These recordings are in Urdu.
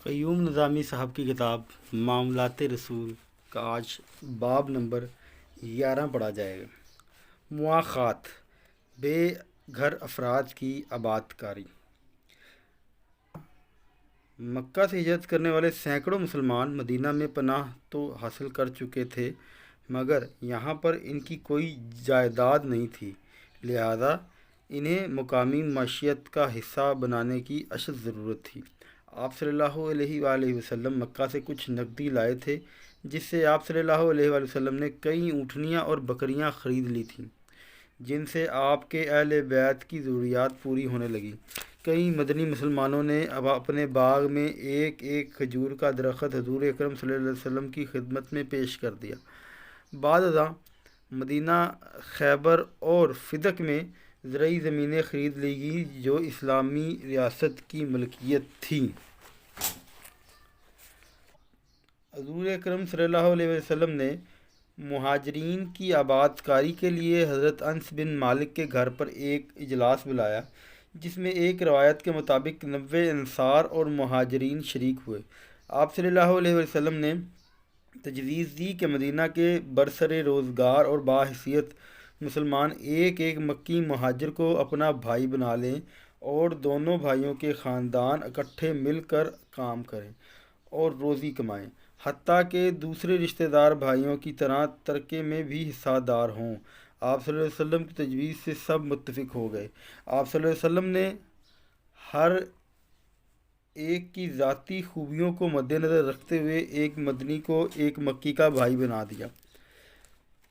قیوم نظامی صاحب کی کتاب معاملات رسول کا آج باب نمبر 11 پڑھا جائے گا۔ مواخات، بے گھر افراد کی آباد کاری۔ مکہ سے ہجرت کرنے والے سینکڑوں مسلمان مدینہ میں پناہ تو حاصل کر چکے تھے، مگر یہاں پر ان کی کوئی جائیداد نہیں تھی، لہذا انہیں مقامی معیشت کا حصہ بنانے کی اشد ضرورت تھی۔ آپ صلی اللہ علیہ وآلہ وسلم مکہ سے کچھ نقدی لائے تھے، جس سے آپ صلی اللہ علیہ وآلہ وسلم نے کئی اونٹنیاں اور بکریاں خرید لی تھیں، جن سے آپ کے اہل بیت کی ضروریات پوری ہونے لگیں۔ کئی مدنی مسلمانوں نے اب اپنے باغ میں ایک ایک کھجور کا درخت حضور اکرم صلی اللہ علیہ وسلم کی خدمت میں پیش کر دیا۔ بعد ازاں مدینہ، خیبر اور فدق میں زرعی زمینیں خرید لی گئیں جو اسلامی ریاست کی ملکیت تھیں۔ حضور اکرم صلی اللہ علیہ وسلم نے مہاجرین کی آباد کاری کے لیے حضرت انس بن مالک کے گھر پر ایک اجلاس بلایا، جس میں ایک روایت کے مطابق 90 انصار اور مہاجرین شریک ہوئے۔ آپ صلی اللہ علیہ وسلم نے تجویز دی کہ مدینہ کے برسر روزگار اور باحیثیت مسلمان ایک ایک مکی مہاجر کو اپنا بھائی بنا لیں اور دونوں بھائیوں کے خاندان اکٹھے مل کر کام کریں اور روزی کمائیں، حتیٰ کہ دوسرے رشتہ دار بھائیوں کی طرح ترکے میں بھی حصہ دار ہوں۔ آپ صلی اللہ علیہ وسلم کی تجویز سے سب متفق ہو گئے۔ آپ صلی اللہ علیہ وسلم نے ہر ایک کی ذاتی خوبیوں کو مد نظر رکھتے ہوئے ایک مدنی کو ایک مکی کا بھائی بنا دیا۔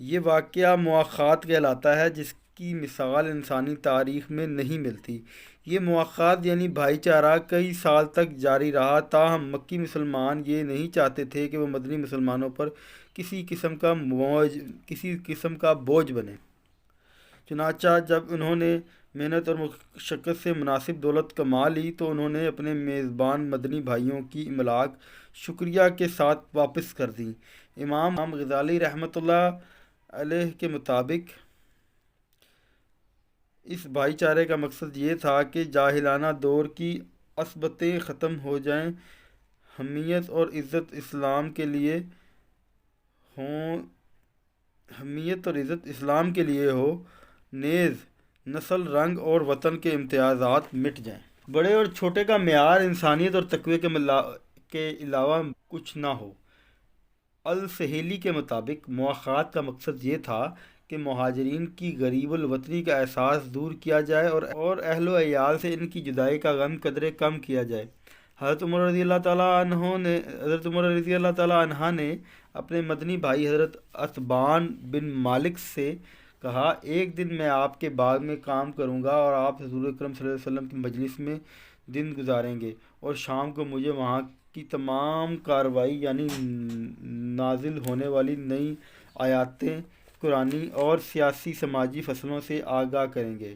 یہ واقعہ مواخات کہلاتا ہے، جس کی مثال انسانی تاریخ میں نہیں ملتی۔ یہ مواخات یعنی بھائی چارہ کئی سال تک جاری رہا، تاہم مکی مسلمان یہ نہیں چاہتے تھے کہ وہ مدنی مسلمانوں پر کسی قسم کا بوجھ بنے۔ چنانچہ جب انہوں نے محنت اور مشقت سے مناسب دولت کما لی تو انہوں نے اپنے میزبان مدنی بھائیوں کی املاک شکریہ کے ساتھ واپس کر دیں۔ امام غزالی رحمۃ اللہ علیہ کے مطابق اس بھائی چارے کا مقصد یہ تھا کہ جاہلانہ دور کی عصبتیں ختم ہو جائیں، حمیت اور عزت اسلام کے لیے ہو، نیز نسل، رنگ اور وطن کے امتیازات مٹ جائیں۔ بڑے اور چھوٹے کا معیار انسانیت اور تقوی کے علاوہ کچھ نہ ہو۔ السہیلی کے مطابق مواخات کا مقصد یہ تھا کہ مہاجرین کی غریب الوطنی کا احساس دور کیا جائے اور اہل و عیال سے ان کی جدائی کا غم قدرے کم کیا جائے۔ حضرت عمر رضی اللہ تعالیٰ عنہ نے اپنے مدنی بھائی حضرت عتبان بن مالک سے کہا، ایک دن میں آپ کے باغ میں کام کروں گا اور آپ حضور اکرم صلی اللہ علیہ وسلم کی مجلس میں دن گزاریں گے، اور شام کو مجھے وہاں کی تمام کارروائی یعنی نازل ہونے والی نئی آیاتیں قرآنی اور سیاسی سماجی فیصلوں سے آگاہ کریں گے۔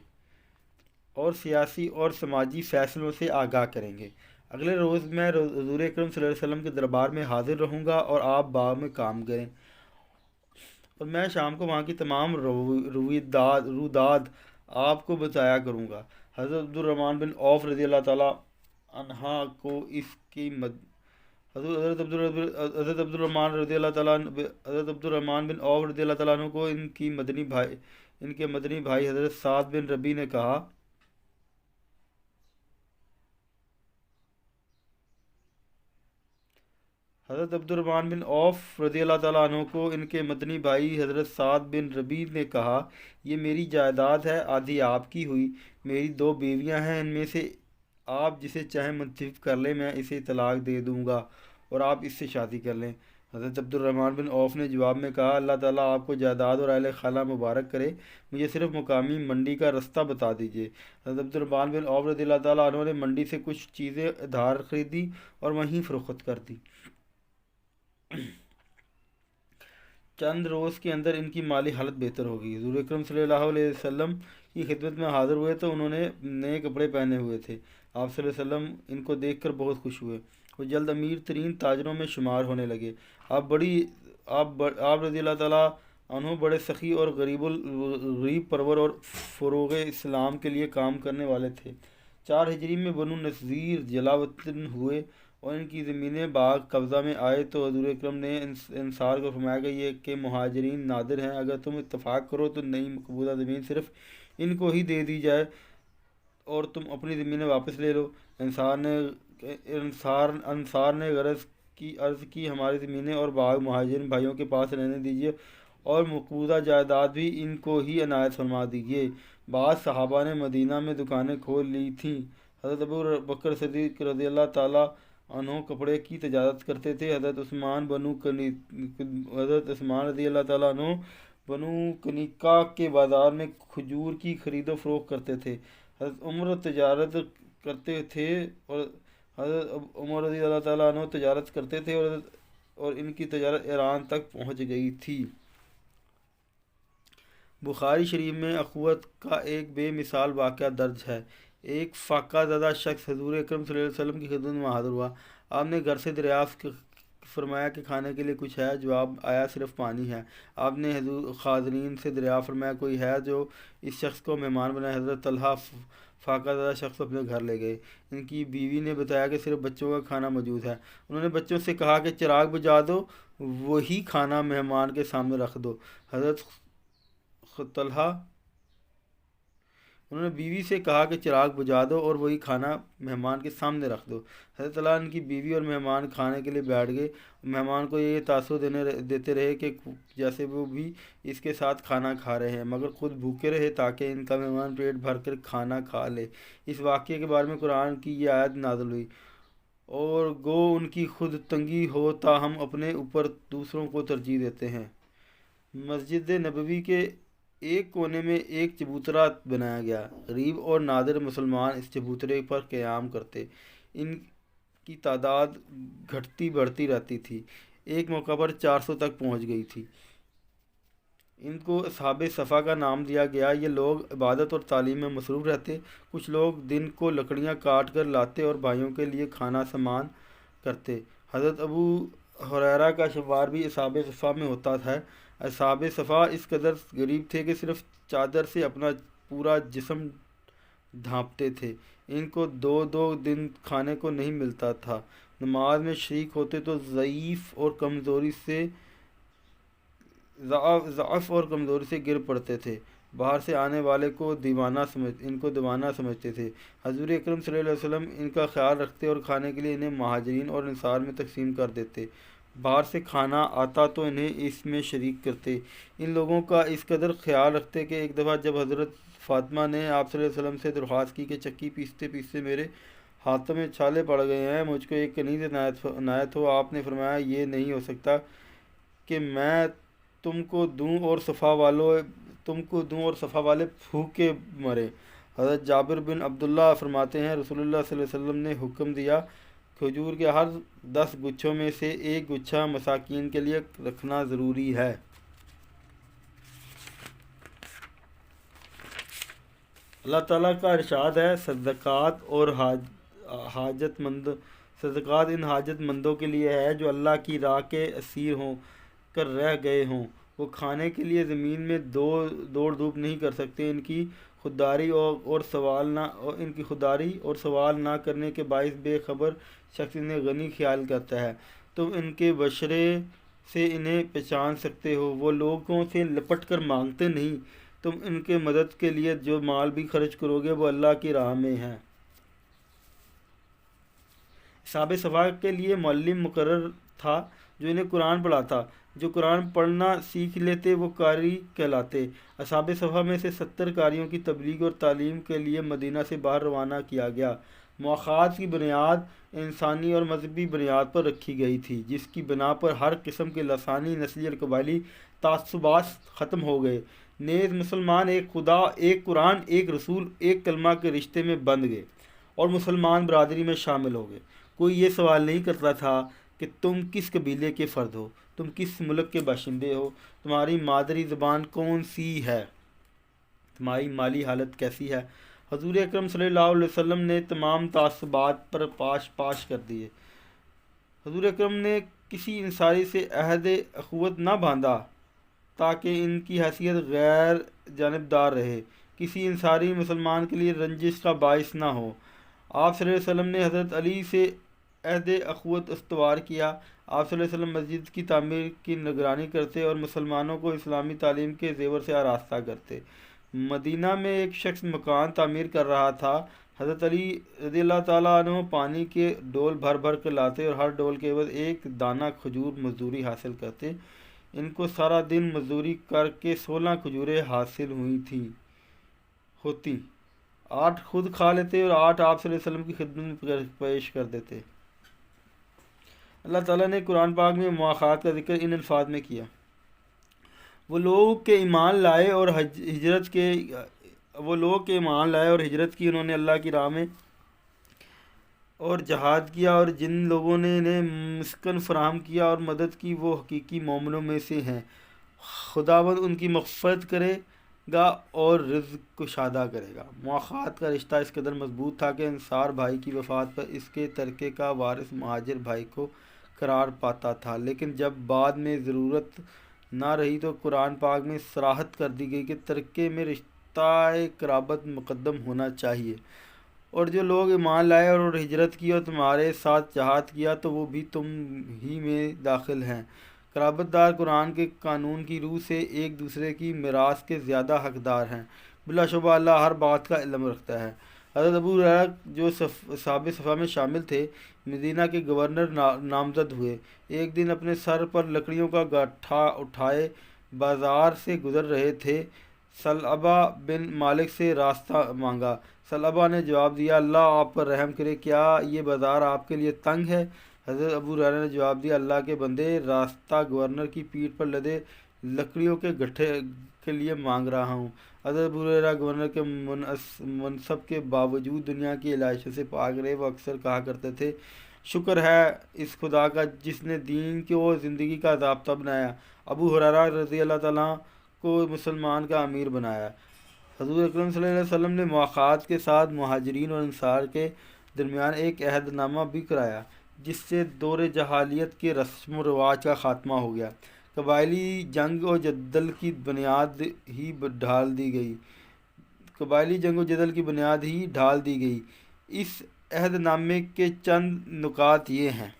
اگلے روز میں حضور اکرم صلی اللہ علیہ وسلم کے دربار میں حاضر رہوں گا اور آپ باغ میں کام کریں، اور میں شام کو وہاں کی تمام رویداد آپ کو بتایا کروں گا۔ حضرت عبد الرحمن بن عوف رضی اللہ تعالیٰ عنہ کو اس کی حضرت عبد الرحمن بن عوف رضی اللہ تعالیٰ عنہ کو ان کے مدنی بھائی حضرت سعد بن ربیع نے کہا، حضرت عبد الرحمن بن عوف رضی اللہ تعالیٰ عنہ کو ان کے مدنی بھائی حضرت سعد بن ربیع نے کہا، یہ میری جائیداد ہے، آدھی آپ کی ہوئی، میری 2 بیویاں ہیں، ان میں سے آپ جسے چاہیں منتخب کر لیں، میں اسے طلاق دے دوں گا اور آپ اس سے شادی کر لیں۔ حضرت عبد الرحمن بن عوف نے جواب میں کہا، اللہ تعالیٰ آپ کو جائیداد اور اہل خانہ مبارک کرے، مجھے صرف مقامی منڈی کا رستہ بتا دیجیے۔ حضرت عبد الرحمن بن عوف رضی اللہ تعالیٰ عنہ نے منڈی سے کچھ چیزیں ادھار خریدی اور وہیں فروخت کر دی۔ چند روز کے اندر ان کی مالی حالت بہتر ہو گئی۔ حضور اکرم صلی اللہ علیہ وسلم کی خدمت میں حاضر ہوئے تو انہوں نے نئے کپڑے پہنے ہوئے تھے۔ آپ صلی اللہ علیہ وسلم ان کو دیکھ کر بہت خوش ہوئے، وہ جلد امیر ترین تاجروں میں شمار ہونے لگے۔ آپ رضی اللہ تعالیٰ عنہ بڑے سخی اور غریب پرور اور فروغ اسلام کے لیے کام کرنے والے تھے۔ 4 ہجری میں بنو نذیر جلا وطن ہوئے اور ان کی زمینیں باغ قبضہ میں آئے تو حضور اکرم نے انصار کو فرمایا کہ یہ کہ مہاجرین نادر ہیں، اگر تم اتفاق کرو تو نئی مقبوضہ زمین صرف ان کو ہی دے دی جائے اور تم اپنی زمینیں واپس لے لو۔ انصار نے عرض کی ہماری زمینیں اور باغ مہاجرین بھائیوں کے پاس رہنے دیجیے اور مقبوضہ جائیداد بھی ان کو ہی عنایت فرما دیجیے۔ بعض صحابہ نے مدینہ میں دکانیں کھول لی تھیں۔ حضرت ابو بکر صدیق رضی اللہ تعالیٰ عنہ کپڑے کی تجارت کرتے تھے۔ حضرت عثمان رضی اللہ تعالیٰ عنہ بنو کنیکا کے بازار میں کھجور کی خرید و فروخت کرتے تھے۔ حضرت عمر تجارت کرتے تھے اور حضرت عمر رضی اللہ تعالیٰ عنہ تجارت کرتے تھے اور ان کی تجارت ایران تک پہنچ گئی تھی۔ بخاری شریف میں اخوت کا ایک بے مثال واقعہ درج ہے۔ ایک فاقہ زدہ شخص حضور اکرم صلی اللہ علیہ وسلم کی خدمت میں حاضر ہوا۔ آپ نے گھر سے دریافت فرمایا کہ کھانے کے لیے کچھ ہے؟ جواب آیا صرف پانی ہے۔ آپ نے حضور حاضرین سے دریافت فرمایا کوئی ہے جو اس شخص کو مہمان بنائے؟ حضرت طلحہ فاقہ زدہ شخص کو اپنے گھر لے گئے۔ ان کی بیوی نے بتایا کہ صرف بچوں کا کھانا موجود ہے۔ انہوں نے بچوں سے کہا کہ چراغ بجھا دو، وہی کھانا مہمان کے سامنے رکھ دو۔ انہوں نے بیوی سے کہا کہ چراغ بجھا دو اور وہی کھانا مہمان کے سامنے رکھ دو۔ حضرت طلحہ ان کی بیوی اور مہمان کھانے کے لیے بیٹھ گئے۔ مہمان کو یہ تاثر دیتے رہے کہ جیسے وہ بھی اس کے ساتھ کھانا کھا رہے ہیں، مگر خود بھوکے رہے تاکہ ان کا مہمان پیٹ بھر کر کھانا کھا لے۔ اس واقعے کے بارے میں قرآن کی یہ آیت نازل ہوئی، اور گو ان کی خود تنگی ہو تاہم اپنے اوپر دوسروں کو ترجیح دیتے ہیں۔ مسجد نبوی کے ایک کونے میں ایک چبوترا بنایا گیا۔ غریب اور نادر مسلمان اس چبوترے پر قیام کرتے۔ ان کی تعداد گھٹتی بڑھتی رہتی تھی، ایک موقع پر 400 تک پہنچ گئی تھی۔ ان کو اصحاب صفا کا نام دیا گیا۔ یہ لوگ عبادت اور تعلیم میں مصروف رہتے۔ کچھ لوگ دن کو لکڑیاں کاٹ کر لاتے اور بھائیوں کے لیے کھانا سامان کرتے۔ حضرت ابو ہریرہ کا شمار بھی اصحاب صفا میں ہوتا ہے۔ اصحاب صفا اس قدر غریب تھے کہ صرف چادر سے اپنا پورا جسم ڈھانپتے تھے۔ ان کو دو دن کھانے کو نہیں ملتا تھا۔ نماز میں شریک ہوتے تو ضعف اور کمزوری سے گر پڑتے تھے۔ باہر سے آنے والے کو دیوانہ سمجھتے تھے۔ حضور اکرم صلی اللہ علیہ وسلم ان کا خیال رکھتے اور کھانے کے لیے انہیں مہاجرین اور انصار میں تقسیم کر دیتے۔ باہر سے کھانا آتا تو انہیں اس میں شریک کرتے۔ ان لوگوں کا اس قدر خیال رکھتے کہ ایک دفعہ جب حضرت فاطمہ نے آپ صلی اللہ علیہ وسلم سے درخواست کی کہ چکی پیستے پیستے میرے ہاتھوں میں چھالے پڑ گئے ہیں، مجھ کو ایک کنیز عنایت ہو، آپ نے فرمایا یہ نہیں ہو سکتا کہ میں تم کو دوں اور صفا والے بھوکے مرے۔ حضرت جابر بن عبداللہ فرماتے ہیں رسول اللہ صلی اللہ علیہ وسلم نے حکم دیا کھجور کے ہر 10 گچھوں میں سے ایک گچھا مساکین کے لیے رکھنا ضروری ہے۔ اللہ تعالیٰ کا ارشاد ہے صدقات ان حاجت مندوں کے لیے ہے جو اللہ کی راہ کے اسیر ہو کر رہ گئے ہوں۔ وہ کھانے کے لیے زمین میں دوڑ دھوپ نہیں کر سکتے۔ ان کی خودداری اور سوال نہ کرنے کے باعث بے خبر شخص انہیں غنی خیال کرتا ہے۔ تم ان کے بشرے سے انہیں پہچان سکتے ہو، وہ لوگوں سے لپٹ کر مانگتے نہیں۔ تم ان کے مدد کے لیے جو مال بھی خرچ کرو گے وہ اللہ کی راہ میں ہے۔ اصحاب صفا کے لیے معلم مقرر تھا جو انہیں قرآن پڑھاتا۔ جو قرآن پڑھنا سیکھ لیتے وہ قاری کہلاتے۔ اصحاب صفا میں سے 70 قاریوں کی تبلیغ اور تعلیم کے لیے مدینہ سے باہر روانہ کیا گیا۔ مواخات کی بنیاد انسانی اور مذہبی بنیاد پر رکھی گئی تھی، جس کی بنا پر ہر قسم کے لسانی، نسلی اور قبائلی تعصبات ختم ہو گئے۔ نیز مسلمان ایک خدا، ایک قرآن، ایک رسول، ایک کلمہ کے رشتے میں بندھ گئے اور مسلمان برادری میں شامل ہو گئے۔ کوئی یہ سوال نہیں کرتا تھا کہ تم کس قبیلے کے فرد ہو، تم کس ملک کے باشندے ہو، تمہاری مادری زبان کون سی ہے، تمہاری مالی حالت کیسی ہے۔ حضور اکرم صلی اللہ علیہ وسلم نے تمام تعصبات پر پاش کر دیے۔ حضور اکرم نے کسی انصاری سے عہد اخوت نہ باندھا تاکہ ان کی حیثیت غیر جانبدار رہے، کسی انصاری مسلمان کے لیے رنجش کا باعث نہ ہو۔ آپ صلی اللہ علیہ وسلم نے حضرت علی سے عہد اخوت استوار کیا۔ آپ صلی اللہ علیہ وسلم مسجد کی تعمیر کی نگرانی کرتے اور مسلمانوں کو اسلامی تعلیم کے زیور سے آراستہ کرتے۔ مدینہ میں ایک شخص مکان تعمیر کر رہا تھا۔ حضرت علی رضی اللہ تعالیٰ عنہ پانی کے ڈول بھر بھر کر لاتے اور ہر ڈول کے عوض ایک دانہ کھجور مزدوری حاصل کرتے۔ ان کو سارا دن مزدوری کر کے 16 کھجوریں حاصل ہوتی۔ 8 خود کھا لیتے اور 8 آپ صلی اللہ علیہ وسلم کی خدمت میں پیش کر دیتے۔ اللہ تعالیٰ نے قرآن پاک میں مواخات کا ذکر ان الفاظ میں کیا: وہ لوگ کے ایمان لائے اور ہجرت کی انہوں نے اللہ کی راہ میں اور جہاد کیا، اور جن لوگوں نے انہیں مسکن فراہم کیا اور مدد کی وہ حقیقی مومنوں میں سے ہیں۔ خداوند ان کی مغفرت کرے گا اور رزق کشادہ کرے گا۔ مواخات کا رشتہ اس قدر مضبوط تھا کہ انصار بھائی کی وفات پر اس کے ترکے کا وارث مہاجر بھائی کو قرار پاتا تھا، لیکن جب بعد میں ضرورت نہ رہی تو قرآن پاک میں صراحت کر دی گئی کہ ترکے میں رشتہ قرابت مقدم ہونا چاہیے، اور جو لوگ ایمان لائے اور ہجرت کی اور تمہارے ساتھ جہاد کیا تو وہ بھی تم ہی میں داخل ہیں۔ قرابت دار قرآن کے قانون کی روح سے ایک دوسرے کی میراث کے زیادہ حقدار ہیں۔ بلا شبہ اللہ ہر بات کا علم رکھتا ہے۔ حضرت ابو ہریرہ جو اصحاب صفا میں شامل تھے، مدینہ کے گورنر نامزد ہوئے۔ ایک دن اپنے سر پر لکڑیوں کا گٹھا اٹھائے بازار سے گزر رہے تھے۔ ثعلبہ بن مالک سے راستہ مانگا۔ ثعلبہ نے جواب دیا: اللہ آپ پر رحم کرے، کیا یہ بازار آپ کے لیے تنگ ہے؟ حضرت ابو ہریرہ نے جواب دیا: اللہ کے بندے، راستہ گورنر کی پیٹھ پر لدے لکڑیوں کے گٹھے کے لیے مانگ رہا ہوں۔ حضرت ابو ہریرہ گورنر کے منصب کے باوجود دنیا کی علائشوں سے پاک رہے۔ وہ اکثر کہا کرتے تھے: شکر ہے اس خدا کا جس نے دین کو زندگی کا ضابطہ بنایا، ابو ہریرہ رضی اللہ تعالیٰ کو مسلمان کا امیر بنایا۔ حضور اکرم صلی اللہ علیہ وسلم نے مواخات کے ساتھ مہاجرین اور انصار کے درمیان ایک عہد نامہ بھی کرایا، جس سے دور جاہلیت کے رسم و رواج کا خاتمہ ہو گیا۔ قبائلی جنگ و جدل کی بنیاد ہی ڈھال دی گئی۔ اس عہد نامے کے چند نکات یہ ہیں: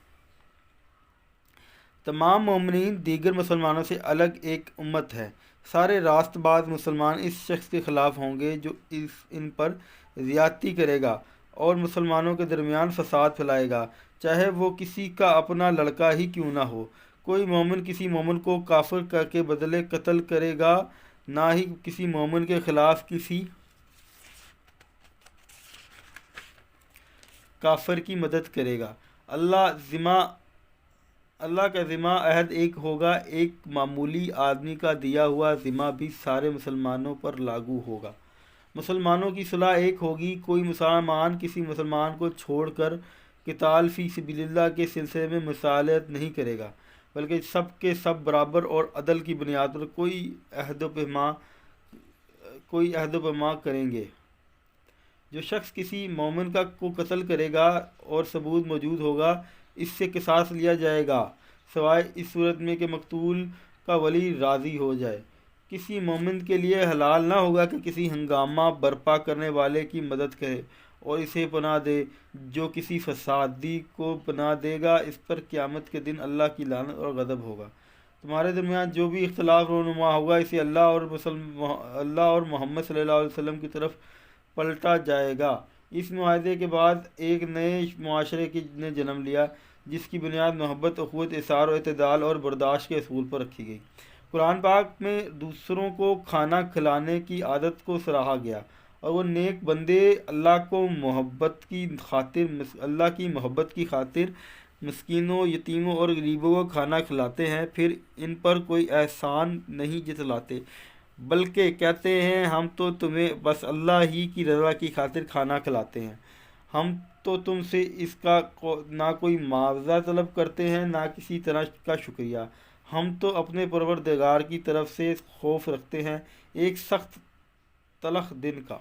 تمام مومنین دیگر مسلمانوں سے الگ ایک امت ہے۔ سارے راست باز مسلمان اس شخص کے خلاف ہوں گے جو ان پر زیادتی کرے گا اور مسلمانوں کے درمیان فساد پھیلائے گا، چاہے وہ کسی کا اپنا لڑکا ہی کیوں نہ ہو۔ کوئی مومن کسی مومن کو کافر کر کے بدلے قتل کرے گا، نہ ہی کسی مومن کے خلاف کسی کافر کی مدد کرے گا۔ اللہ کا ذمہ عہد ایک ہوگا، ایک معمولی آدمی کا دیا ہوا ذمہ بھی سارے مسلمانوں پر لاگو ہوگا۔ مسلمانوں کی صلح ایک ہوگی، کوئی مسلمان کسی مسلمان کو چھوڑ کر قتال فی سبیل اللہ کے سلسلے میں مصالحت نہیں کرے گا، بلکہ سب کے سب برابر اور عدل کی بنیاد پر کوئی عہد و پیمان کریں گے۔ جو شخص کسی مومن کو قتل کرے گا اور ثبوت موجود ہوگا، اس سے قصاص لیا جائے گا، سوائے اس صورت میں کہ مقتول کا ولی راضی ہو جائے۔ کسی مومن کے لیے حلال نہ ہوگا کہ کسی ہنگامہ برپا کرنے والے کی مدد کرے اور اسے پناہ دے۔ جو کسی فسادی کو پناہ دے گا، اس پر قیامت کے دن اللہ کی لعنت اور غضب ہوگا۔ تمہارے درمیان جو بھی اختلاف رونما ہوگا، اسے اللہ اور محمد صلی اللہ علیہ وسلم کی طرف پلٹا جائے گا۔ اس معاہدے کے بعد ایک نئے معاشرے نے جنم لیا، جس کی بنیاد محبت، اخوت، اثار و اعتدال اور برداشت کے اصول پر رکھی گئی۔ قرآن پاک میں دوسروں کو کھانا کھلانے کی عادت کو سراہا گیا، اور وہ نیک بندے اللہ کی محبت کی خاطر مسکینوں، یتیموں اور غریبوں کو کھانا کھلاتے ہیں، پھر ان پر کوئی احسان نہیں جتلاتے، بلکہ کہتے ہیں ہم تو تمہیں بس اللہ ہی کی رضا کی خاطر کھانا کھلاتے ہیں، ہم تو تم سے اس کا نہ کوئی معاوضہ طلب کرتے ہیں نہ کسی طرح کا شکریہ، ہم تو اپنے پروردگار کی طرف سے خوف رکھتے ہیں ایک سخت تلخ دن کا۔